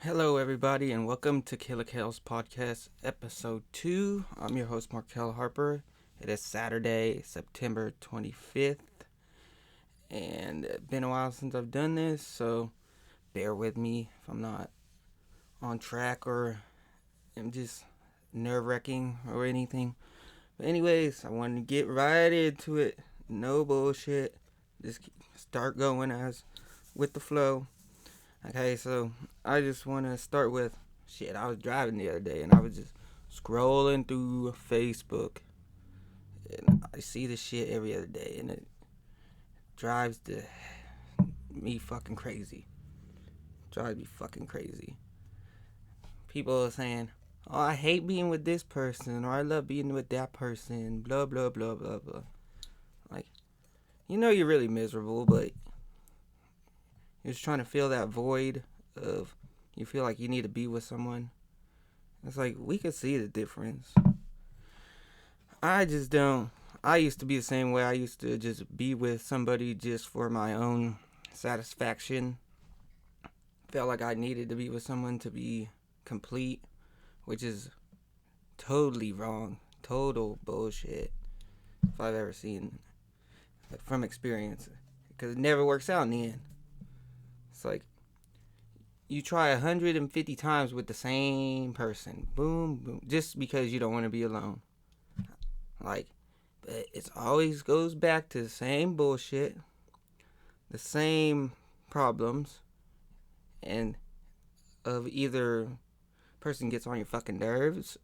Hello, everybody, and welcome to Killa Quelz Podcast Ep2. I'm your host, Markel Harper. It is Saturday, September 25th, and it's been a while since I've done this, so bear with me if I'm not on track or I'm just nerve-wracking or anything. But anyways, I wanted to get right into it. No bullshit. Just start going as with the flow. Okay, so I just want to start with shit. I was driving the other day and I was just scrolling through Facebook and I see this shit every other day and it drives me fucking crazy. Drives me fucking crazy. People are saying, "Oh, I hate being with this person," or "I love being with that person," blah blah blah blah blah. Like, you're really miserable, but you're just trying to fill that void of you feel like you need to be with someone. It's like, we could see the difference. I just don't. I used to be the same way. I used to just be with somebody just for my own satisfaction. Felt like I needed to be with someone to be complete, which is totally wrong. Total bullshit. If I've ever seen from experience. Because it never works out in the end. It's like, you try 150 times with the same person. Boom, boom. Just because you don't want to be alone. Like, but it always goes back to the same bullshit. The same problems. And of either person gets on your fucking nerves.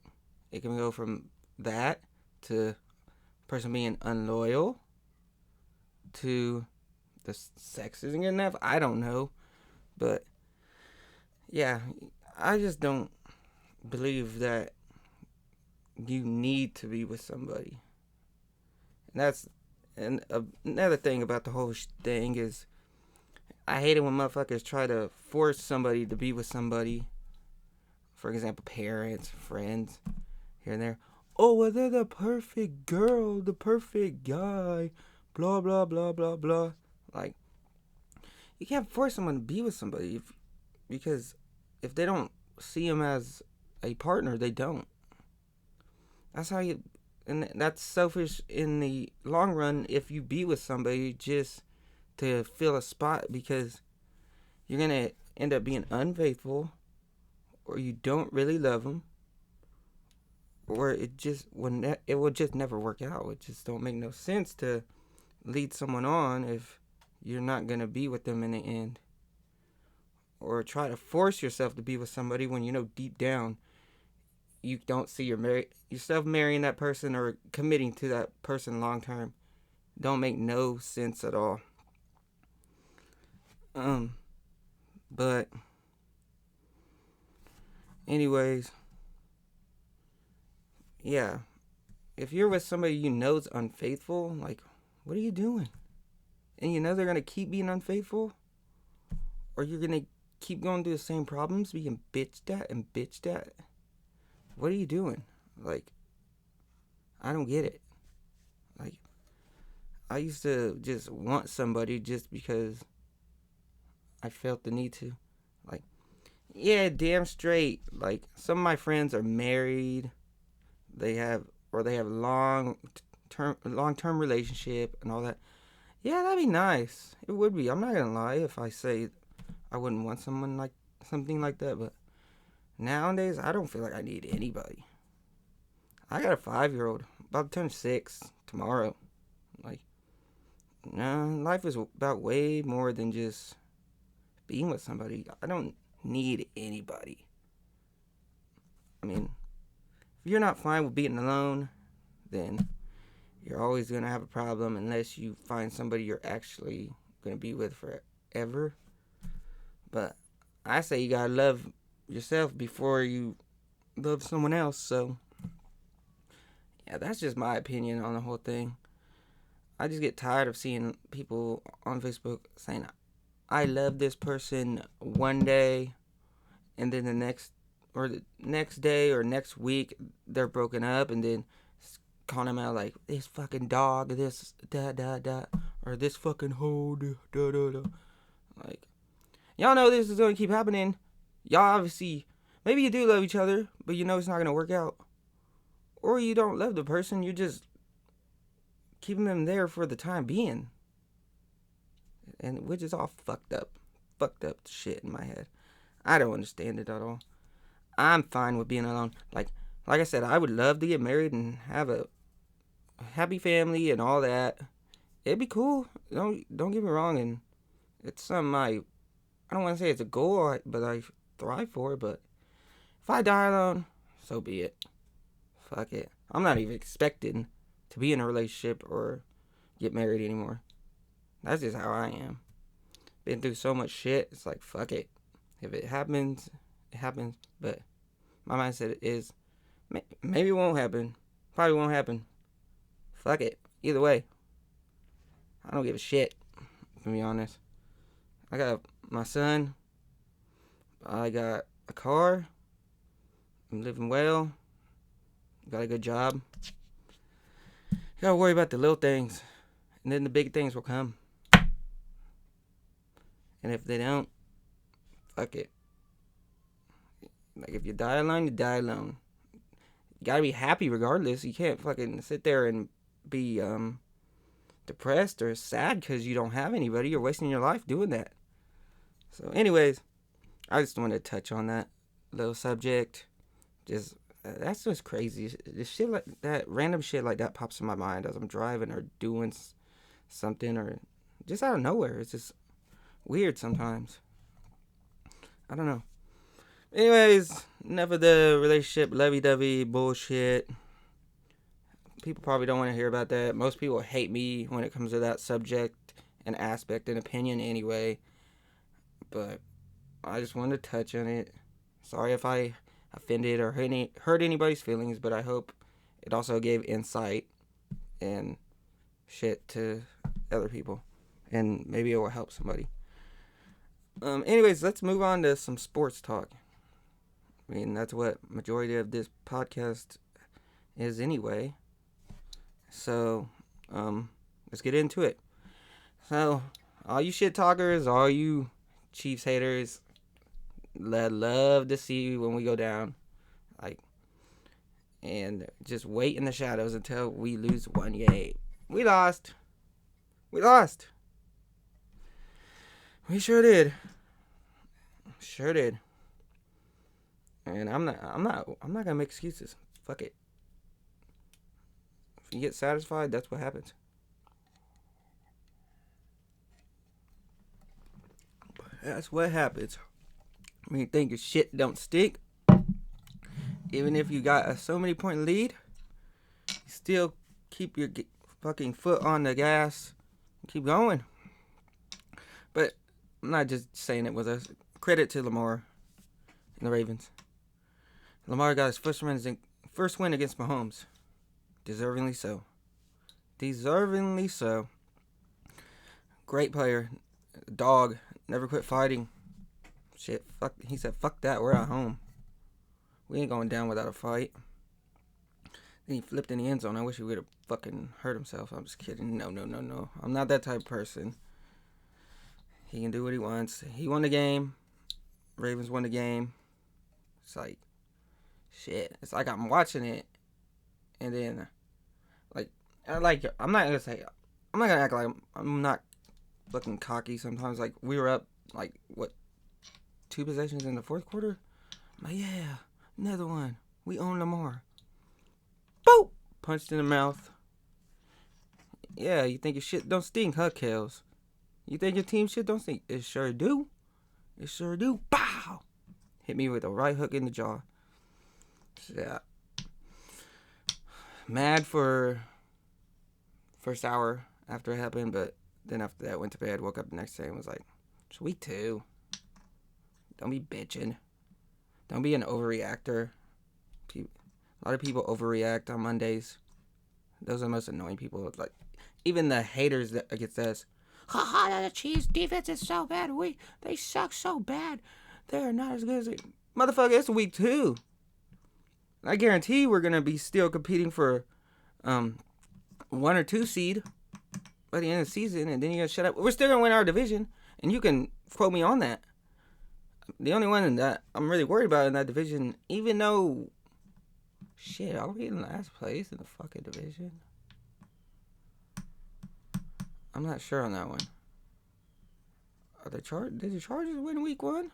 It can go from that to person being unloyal to the sex isn't good enough. I don't know. But yeah, I just don't believe that you need to be with somebody. And another thing about the whole thing is I hate it when motherfuckers try to force somebody to be with somebody. For example, parents, friends, here and there. Oh, well, they're the perfect girl, the perfect guy, blah, blah, blah, blah, blah. Like, you can't force someone to be with somebody because if they don't see him as a partner, they don't. That's how you, and that's selfish in the long run if you be with somebody just to fill a spot because you're going to end up being unfaithful or you don't really love them or it will just never work out. It just don't make no sense to lead someone on if you're not going to be with them in the end. Or try to force yourself to be with somebody when you know deep down you don't see yourself marrying that person or committing to that person long term. Don't make no sense at all. But anyways, yeah. If you're with somebody you know is unfaithful, like, what are you doing? And you know they're gonna keep being unfaithful? Or you're gonna keep going through the same problems, being bitched at? What are you doing? Like, I don't get it. Like, I used to just want somebody just because I felt the need to. Like, yeah, damn straight. Like, some of my friends are married. They have long term relationship and all that. Yeah, that'd be nice. It would be. I'm not gonna lie if I say I wouldn't want something like that, but nowadays I don't feel like I need anybody. I got a 5-year-old, about to turn 6 tomorrow. Like, no, life is about way more than just being with somebody. I don't need anybody. I mean, if you're not fine with being alone, then you're always going to have a problem unless you find somebody you're actually going to be with forever. But I say you got to love yourself before you love someone else. So, yeah, that's just my opinion on the whole thing. I just get tired of seeing people on Facebook saying, I love this person one day, and then the next day or next week, they're broken up, and then calling them out like, this fucking dog, this, or this fucking hoe, da, da, da. Like, y'all know this is going to keep happening. Y'all obviously, maybe you do love each other, but you know it's not going to work out. Or you don't love the person, you're just keeping them there for the time being. And which is all fucked up shit in my head. I don't understand it at all. I'm fine with being alone. Like I said, I would love to get married and have a happy family and all that. It'd be cool. Don't get me wrong, and it's something I don't want to say it's a goal, but I thrive for it. But if I die alone, so be it. Fuck it. I'm not even expecting to be in a relationship or get married anymore. That's just how I am. Been through so much shit. It's like, fuck it. If it happens, it happens. But my mindset is, maybe it won't happen. Probably won't happen. Fuck it. Either way, I don't give a shit, to be honest. I got my son. I got a car. I'm living well. Got a good job. You gotta worry about the little things, and then the big things will come. And if they don't, fuck it. Like, if you die alone, you die alone. You gotta be happy regardless. You can't fucking sit there and be depressed or sad because you don't have anybody. You're wasting your life doing that. So anyways, I just wanted to touch on that little subject. That's just crazy. This shit like that, random shit like that pops in my mind as I'm driving or doing something, or just out of nowhere. It's just weird sometimes. I don't know. Anyways, enough of the relationship lovey-dovey bullshit. People probably don't want to hear about that. Most people hate me when it comes to that subject and aspect and opinion anyway. But I just wanted to touch on it. Sorry if I offended or hurt anybody's feelings, but I hope it also gave insight and shit to other people. And maybe it will help somebody. Anyways, let's move on to some sports talk. I mean, that's what majority of this podcast is anyway. So, let's get into it. So, all you shit talkers, all you Chiefs haters, love to see when we go down. And just wait in the shadows until we lose one game. We lost. We sure did. And I'm not gonna make excuses. Fuck it. If you get satisfied, that's what happens. That's what happens. When you think your shit don't stink, even if you got a so many point lead, you still keep your fucking foot on the gas and keep going. But I'm not just saying it with us. Credit to Lamar and the Ravens. Lamar got his first win against Mahomes. Deservingly so. Great player. Dog. Never quit fighting. Shit. Fuck. He said, fuck that. We're at home. We ain't going down without a fight. Then he flipped in the end zone. I wish he would have fucking hurt himself. I'm just kidding. No. I'm not that type of person. He can do what he wants. He won the game. Ravens won the game. It's like, shit. It's like I'm watching it. And then, I'm not gonna act like I'm not fucking cocky sometimes. Like, we were up, 2 possessions in the fourth quarter? I'm like, yeah, another one. We own Lamar. Boop! Punched in the mouth. Yeah, you think your shit don't stink, huh, Kels? You think your team shit don't stink? It sure do. Bow! Hit me with a right hook in the jaw. Yeah. Mad for first hour after it happened, but then after that, went to bed, woke up the next day and was like, it's week 2. Don't be bitching. Don't be an overreactor. A lot of people overreact on Mondays. Those are the most annoying people. Like, even the haters that against us. Haha, the Chiefs defense is so bad. They suck so bad. They are not as good as motherfucker, it's week 2. I guarantee we're gonna be still competing for 1 or 2 seed by the end of the season, and then you're gonna shut up. We're still gonna win our division, and you can quote me on that. The only one that I'm really worried about in that division, even though, shit, are we in last place in the fucking division? I'm not sure on that one. Did the Chargers win week 1?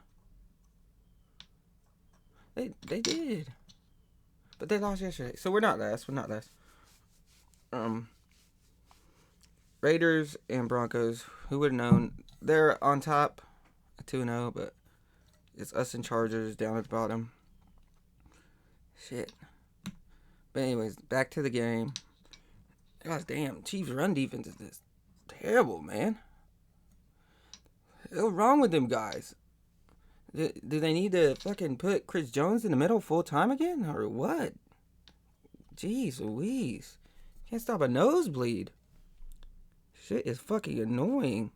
They did. But they lost yesterday. So we're not last. Raiders and Broncos, who would have known? They're on top, 2-0, but it's us and Chargers down at the bottom. Shit. But anyways, back to the game. God damn, Chiefs' run defense is just terrible, man. What's wrong with them guys? Do they need to fucking put Chris Jones in the middle full time again? Or what? Jeez Louise. Can't stop a nosebleed. Shit is fucking annoying.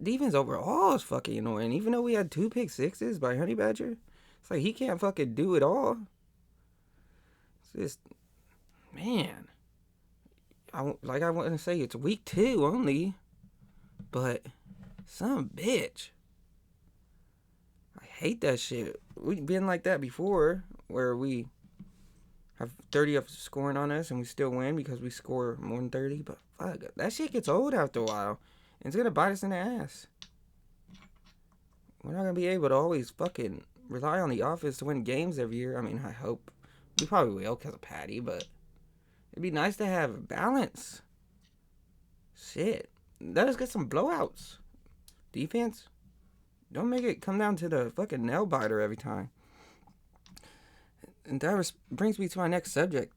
Defense overall is fucking annoying. Even though we had 2 pick sixes by Honey Badger, it's like he can't fucking do it all. It's just, man. I want to say it's week 2 only, but some bitch. I hate that shit. We've been like that before, where we have 30 of scoring on us and we still win because we score more than 30. But fuck, that shit gets old after a while. And it's gonna bite us in the ass. We're not gonna be able to always fucking rely on the offense to win games every year. I mean, I hope. We probably will because of Patty, but it'd be nice to have balance. Shit. Let us get some blowouts. Defense, don't make it come down to the fucking nail biter every time. And that brings me to my next subject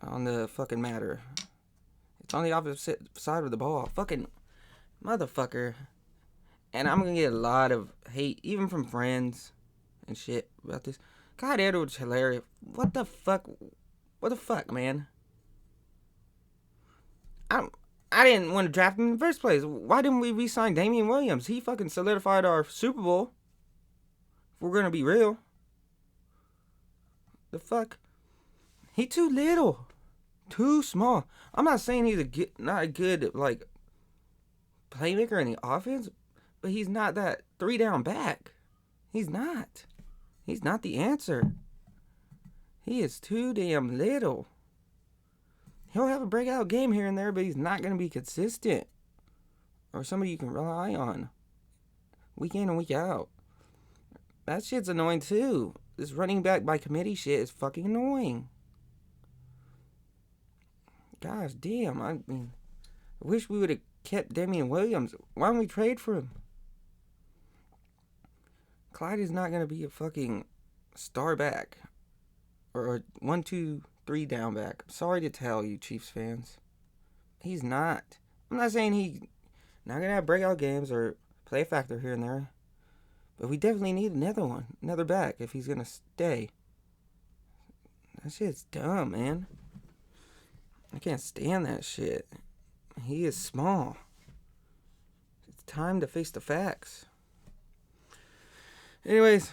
on the fucking matter. It's on the opposite side of the ball. Fucking motherfucker. And I'm gonna get a lot of hate, even from friends and shit, about this. God, Edwards hilarious. What the fuck? What the fuck, man? I didn't want to draft him in the first place. Why didn't we re-sign Damian Williams? He fucking solidified our Super Bowl. If we're gonna be real. The fuck? He too little. Too small. I'm not saying he's not a good, like, playmaker in the offense, but he's not that 3-down back. He's not. He's not the answer. He is too damn little. He'll have a breakout game here and there, but he's not going to be consistent. Or somebody you can rely on. Week in and week out. That shit's annoying too. This running back by committee shit is fucking annoying. Gosh damn, I mean, I wish we would have kept Damian Williams. Why don't we trade for him? Clyde is not going to be a fucking star back. Or a 1, 2, 3 down back. I'm sorry to tell you, Chiefs fans. He's not. I'm not saying he's not going to have breakout games or play a factor here and there. But we definitely need another one. Another back if he's going to stay. That shit's dumb, man. I can't stand that shit. He is small. It's time to face the facts. Anyways,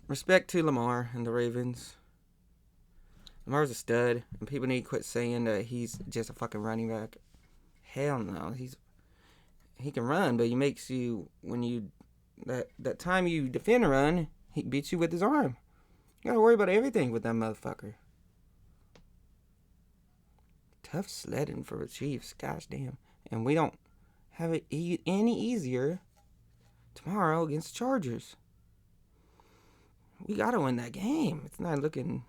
respect to Lamar and the Ravens. Lamar's a stud, and people need to quit saying that he's just a fucking running back. Hell no. He can run, but he makes you, when you, that time you defend a run, he beats you with his arm. You gotta worry about everything with that motherfucker. Tough sledding for the Chiefs, gosh damn. And we don't have it any easier tomorrow against the Chargers. We gotta win that game. It's not looking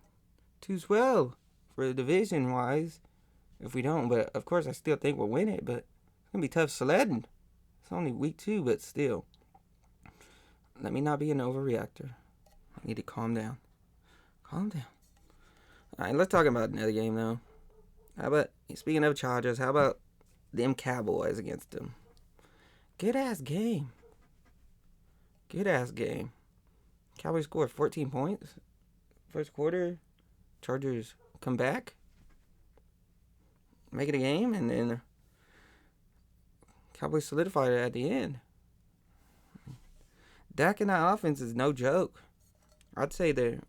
too swell for the division-wise if we don't. But, of course, I still think we'll win it. But it's going to be tough sledding. It's only week 2, but still. Let me not be an overreactor. I need to calm down. Calm down. All right, let's talk about another game, though. How about, speaking of Chargers, how about them Cowboys against them? Good-ass game. Good-ass game. Cowboys scored 14 points. First quarter. Chargers come back, make it a game, and then Cowboys solidified it at the end. Dak and that offense is no joke. I'd say I'm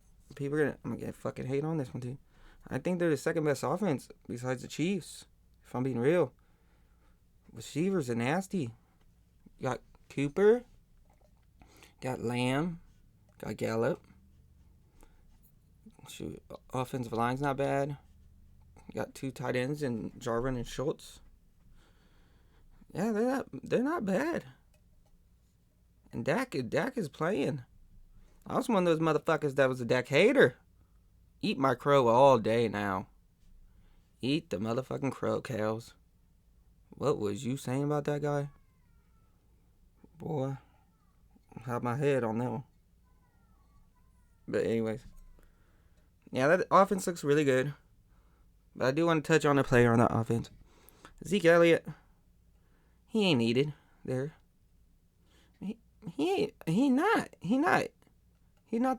gonna get fucking hate on this one too. I think they're the second best offense besides the Chiefs, if I'm being real. Receivers are nasty. You got Cooper, Got Lamb. Got Gallup. Shoot, offensive line's not bad. Got 2 tight ends in Jarwin and Schultz. Yeah, they're not bad. And Dak is playing. I was one of those motherfuckers that was a Dak hater. Eat my crow all day now. Eat the motherfucking crow, Quelz. What was you saying about that guy? Boy, have my head on that one. But anyways. Yeah, that offense looks really good. But I do want to touch on a player on that offense. Zeke Elliott. He ain't needed there. He not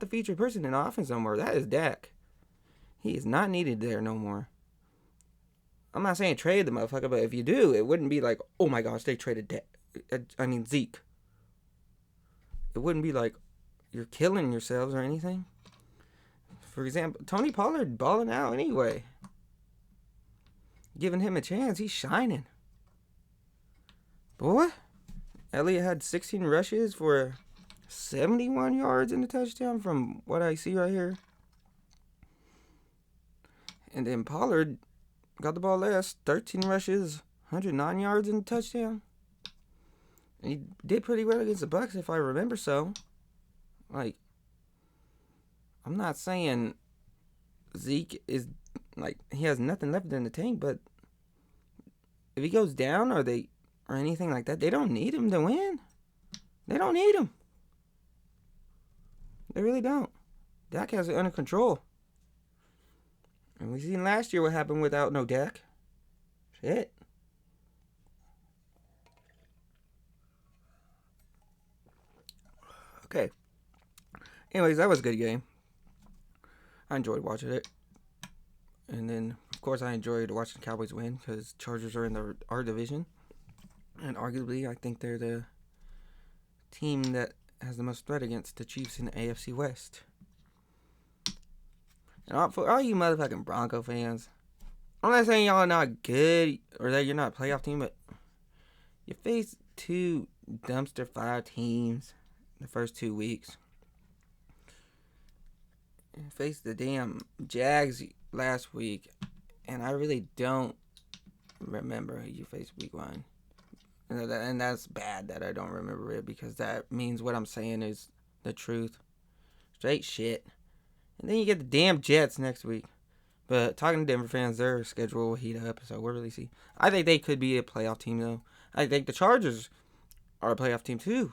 the featured person in the offense no more. That is Dak. He is not needed there no more. I'm not saying trade the motherfucker, but if you do, it wouldn't be like, oh my gosh, they traded Zeke. It wouldn't be like you're killing yourselves or anything. For example, Tony Pollard balling out anyway. Giving him a chance, he's shining. Boy, Elliott had 16 rushes for 71 yards in the touchdown from what I see right here. And then Pollard got the ball last, 13 rushes, 109 yards in the touchdown. And he did pretty well against the Bucs, if I remember so. Like, I'm not saying Zeke is, like, he has nothing left in the tank, but if he goes down or anything like that, they don't need him to win. They don't need him. They really don't. Dak has it under control. And we seen last year what happened without no Dak. Shit. Okay. Anyways, that was a good game. I enjoyed watching it. And then, of course, I enjoyed watching the Cowboys win because Chargers are in our division. And arguably, I think they're the team that has the most threat against the Chiefs in the AFC West. And for all you motherfucking Bronco fans, I'm not saying y'all are not good or that you're not a playoff team, but you faced 2 dumpster fire teams the first 2 weeks. You faced the damn Jags last week, and I really don't remember who you faced week 1. And that's bad that I don't remember it because that means what I'm saying is the truth. Straight shit. And then you get the damn Jets next week. But talking to Denver fans, their schedule will heat up, so we'll really see. I think they could be a playoff team, though. I think the Chargers are a playoff team, too.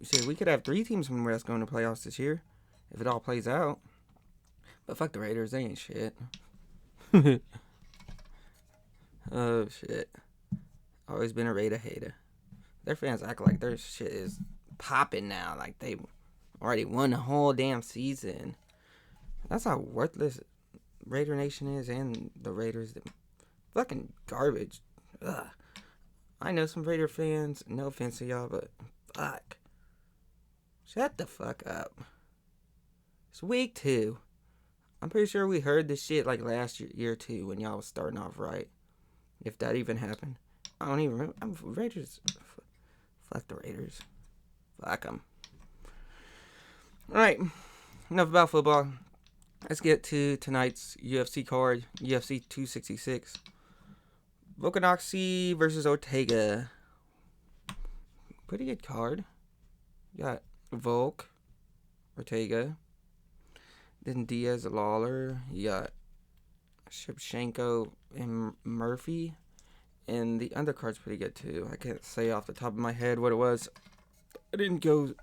See, we could have 3 teams from the West going to playoffs this year if it all plays out. But fuck the Raiders, they ain't shit. Oh, shit. Always been a Raider hater. Their fans act like their shit is popping now. Like they already won the whole damn season. That's how worthless Raider Nation is and the Raiders. Fucking garbage. Ugh. I know some Raider fans. No offense to y'all, but fuck. Shut the fuck up. It's week 2. I'm pretty sure we heard this shit like last year too when y'all was starting off right. If that even happened. I don't even remember. Raiders. Fuck the Raiders. Fuck them. Alright. Enough about football. Let's get to tonight's UFC card. UFC 266. Volkanovski versus Ortega. Pretty good card. You got Volk. Ortega. Then Diaz, Lawler. You got Shevchenko and Murphy. And the undercard's pretty good too. I can't say off the top of my head what it was. I didn't go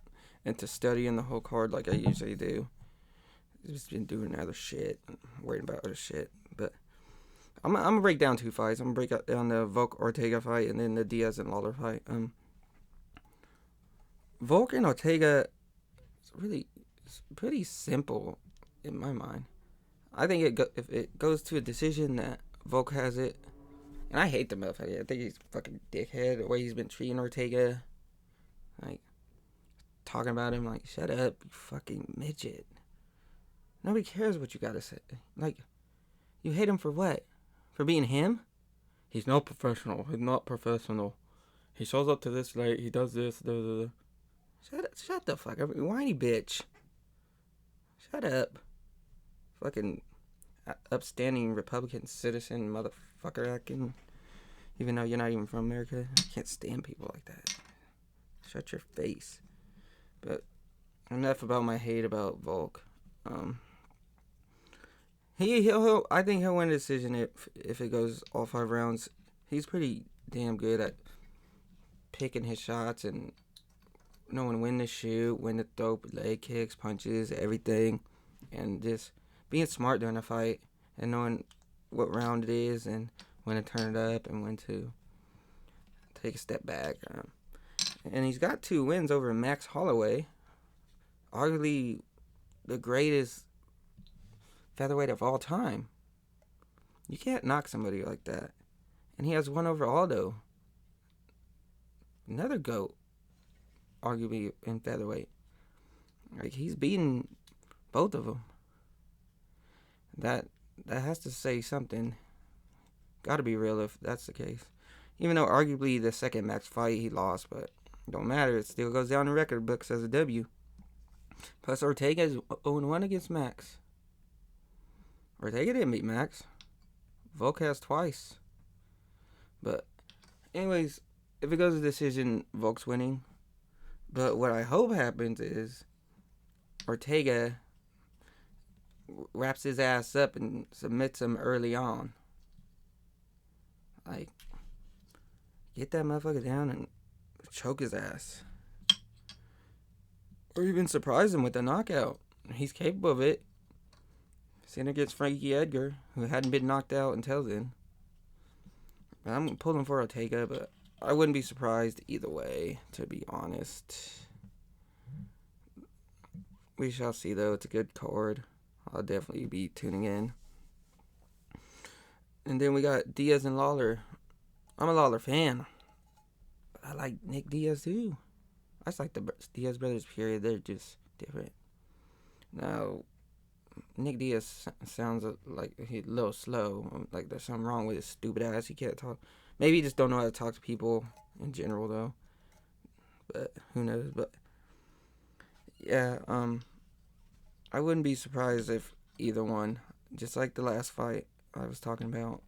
into studying the whole card like I usually do. I've just been doing other shit. Worrying about other shit. But I'm going to break down 2 fights. I'm going to break down the Volk-Ortega fight and then the Diaz and Lawler fight. Volk and Ortega it's pretty simple in my mind. I think if it goes to a decision that Volk has it. And I hate the motherfucker. I think he's a fucking dickhead. The way he's been treating Ortega. Like, talking about him like, shut up, you fucking midget. Nobody cares what you gotta say. Like, you hate him for what? For being him? He's not professional. He's not professional. He shows up to this late. He does this. Blah, blah, blah. Shut the fuck up, whiny bitch. Shut up. Fucking upstanding Republican citizen motherfucker acting. Even though you're not even from America. I can't stand people like that. Shut your face. But enough about my hate about Volk. I think he'll win a decision if it goes all 5 rounds. He's pretty damn good at picking his shots and knowing when to shoot, when to throw leg kicks, punches, everything, and just being smart during a fight and knowing what round it is and when to turn it up and when to take a step back. And he's got 2 wins over Max Holloway, arguably the greatest featherweight of all time. You can't knock somebody like that. And he has 1 over Aldo, another GOAT, arguably in featherweight. Like, he's beaten both of them. That has to say something. Got to be real if that's the case. Even though arguably the second Max fight he lost, but it don't matter. It still goes down in record books as a W. Plus Ortega is 0-1 against Max. Ortega didn't beat Max. Volk has twice. But anyways, if it goes to decision, Volk's winning. But what I hope happens is Ortega wraps his ass up and submits him early on. Like, get that motherfucker down and choke his ass. Or even surprise him with a knockout. He's capable of it. Seen against Frankie Edgar, who hadn't been knocked out until then. But I'm pulling for Ortega, but I wouldn't be surprised either way, to be honest. We shall see, though. It's a good card. I'll definitely be tuning in. And then we got Diaz and Lawler. I'm a Lawler fan. But I like Nick Diaz, too. I just like the Diaz brothers, period. They're just different. Now, Nick Diaz sounds like he's a little slow. Like there's something wrong with his stupid ass. He can't talk. Maybe he just don't know how to talk to people in general, though. But who knows? But yeah, I wouldn't be surprised if either one, just like the last fight I was talking about.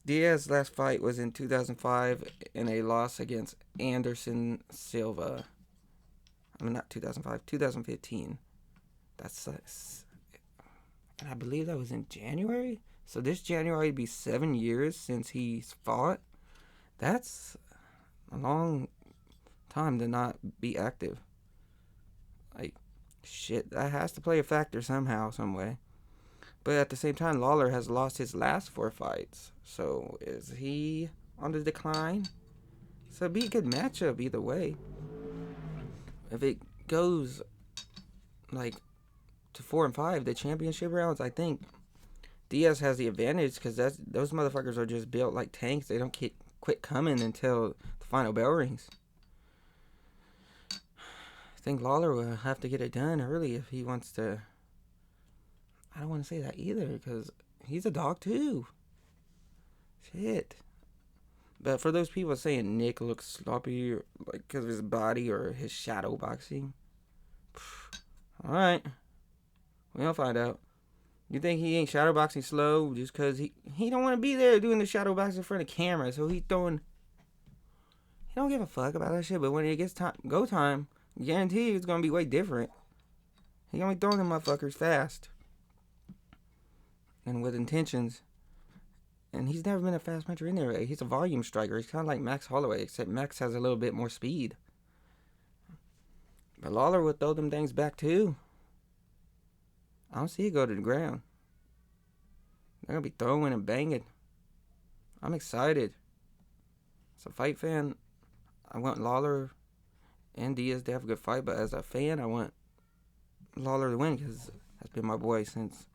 Diaz's last fight was in 2005 in a loss against Anderson Silva. I mean, not 2005, 2015. And I believe that was in January. So this January would be 7 years since he's fought. That's a long time to not be active. Like, shit, that has to play a factor somehow, some way. But at the same time, Lawler has lost his last 4 fights. So is he on the decline? So it'd be a good matchup either way. If it goes like to 4 and 5, the championship rounds, I think Diaz has the advantage because those motherfuckers are just built like tanks. They don't quit coming until the final bell rings. I think Lawler will have to get it done early if he wants to. I don't want to say that either because he's a dog too. Shit. But for those people saying Nick looks sloppy or like because of his body or his shadow boxing, all right, we'll find out. You think he ain't shadow boxing slow just because he don't want to be there doing the shadow boxing in front of camera, so he don't give a fuck about that shit. But when it gets go time, guarantee you it's gonna be way different. He gonna be throwing them motherfuckers fast and with intentions. And he's never been a fast puncher in there. He's a volume striker. He's kind of like Max Holloway, except Max has a little bit more speed. But Lawler will throw them things back too. I don't see it go to the ground. They're going to be throwing and banging. I'm excited. As a fight fan, I want Lawler and Diaz to have a good fight. But as a fan, I want Lawler to win because that's been my boy since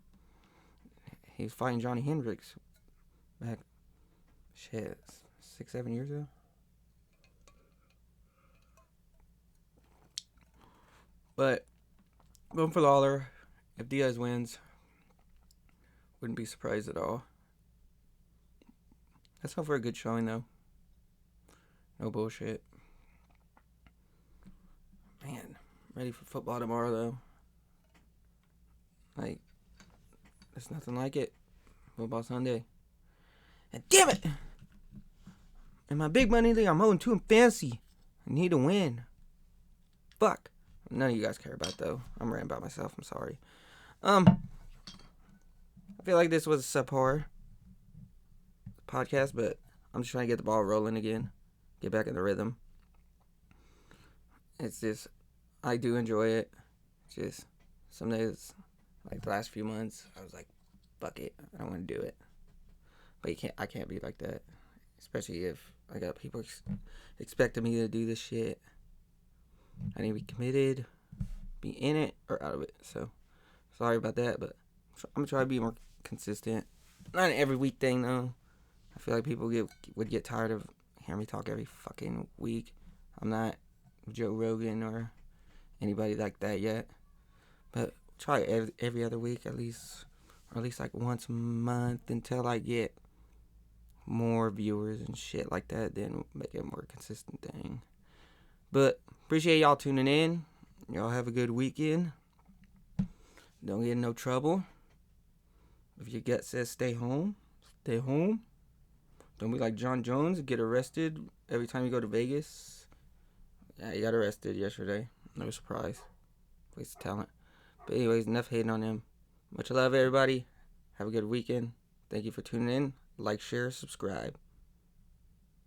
he was fighting Johnny Hendricks back, 6-7 years ago. But going for Lawler. If Diaz wins, wouldn't be surprised at all. Let's hope for a good showing, though. No bullshit. ready for football tomorrow, though. Like, there's nothing like it. Football Sunday. And damn it! In my big money league, I'm 0-2 in fantasy. I need to win. Fuck. None of you guys care about, though. I'm ranting about myself. I'm sorry. I feel like this was a subpar podcast, but I'm just trying to get the ball rolling again. Get back in the rhythm. It's just, I do enjoy it. It's just, some days, like the last few months, I was like, fuck it. I don't want to do it. But I can't be like that. Especially if I got people expecting me to do this shit. I need to be committed, be in it, or out of it. So, sorry about that, but I'm going to try to be more consistent. Not an every week thing, though. I feel like people would get tired of hearing me talk every fucking week. I'm not Joe Rogan or anybody like that yet. But try every other week at least. Or at least like once a month until I get more viewers and shit like that. Then make it a more consistent thing. But appreciate y'all tuning in. Y'all have a good weekend. Don't get in no trouble. If your gut says stay home, stay home. Don't be like John Jones, get arrested every time you go to Vegas. Yeah, he got arrested yesterday. No surprise. Waste of talent. But anyways, enough hating on him. Much love, everybody. Have a good weekend. Thank you for tuning in. Like, share, subscribe.